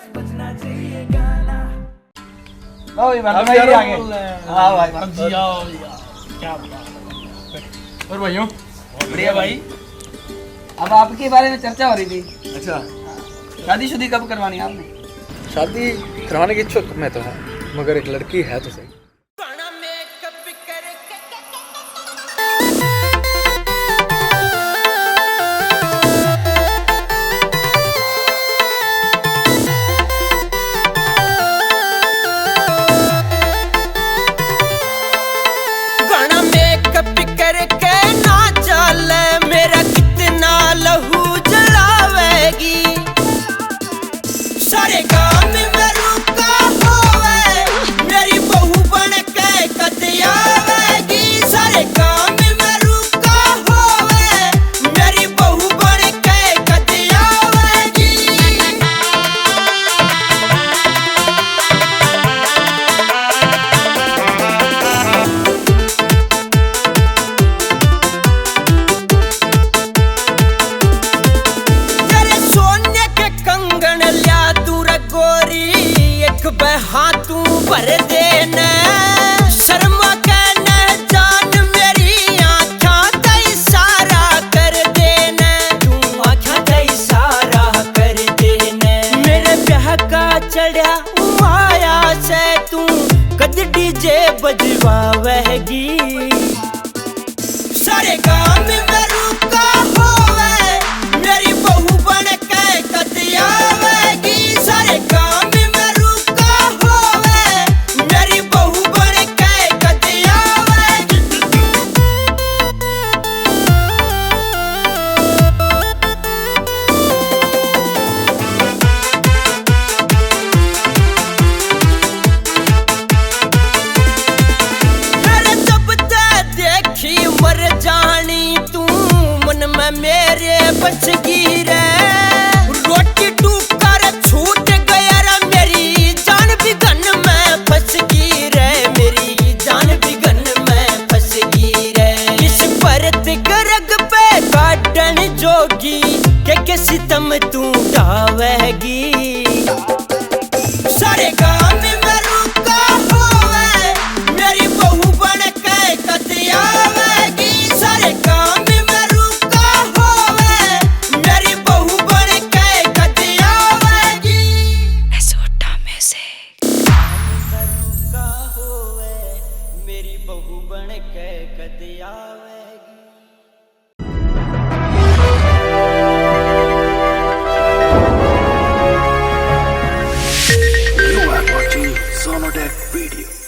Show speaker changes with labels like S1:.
S1: लो भाई मर्द भाई आगे। हाँ भाई मर्द जी आओ यार, क्या बात। और भाइयों बढ़िया भाई। अब आपके बारे में चर्चा हो रही थी।
S2: अच्छा,
S1: शादी कब करवानी है आपने?
S2: शादी करवाने की इच्छुक मैं तो है, मगर एक लड़की है तो सही।
S3: सारे गाँव में मेरू का होवे, मेरी बहू बन के कद आवेगी। सारे गाँव में मेरू का होवे, मेरी बहू बन के कद आवेगी। तेरे सोने के कंगन लिया गोरी, एक बहातू भर देना। शर्मा कहना जान मेरी आँखा का इशारा कर देना। तू आँखा का इशारा कर देना। मेरे ब्याह का चढ़ा माया से तू कद डीजे बजवावेगी। सारे गाँव में मेरू का होवे, मेरी बहू बन के कद आवेगी। सारे गाँव में मेरू का होवे, मेरी बहू बन के कद आवेगी। मेरे जब ते देखी मर जानी तू, मन में मेरे बच गई रे। रोटी टूकर छूट गया रे, मेरी जान भी गन में फंस गई रे। मेरी जान भी गन में फंस गई रे। इस परत गरग पे काटन जोगी, के सितम तू ढावेगी। सारे गाँव में मेरू का होवे, मेरी बहू बन के कद आवेगी। सारे गाँव में मेरू का होवे, मेरी बहू बन के कद आवेगी।
S4: एसोटा में से
S3: मेरू का होवे, मेरी बहू बन के कद आवेगी।
S5: You are watching Sonodec Video.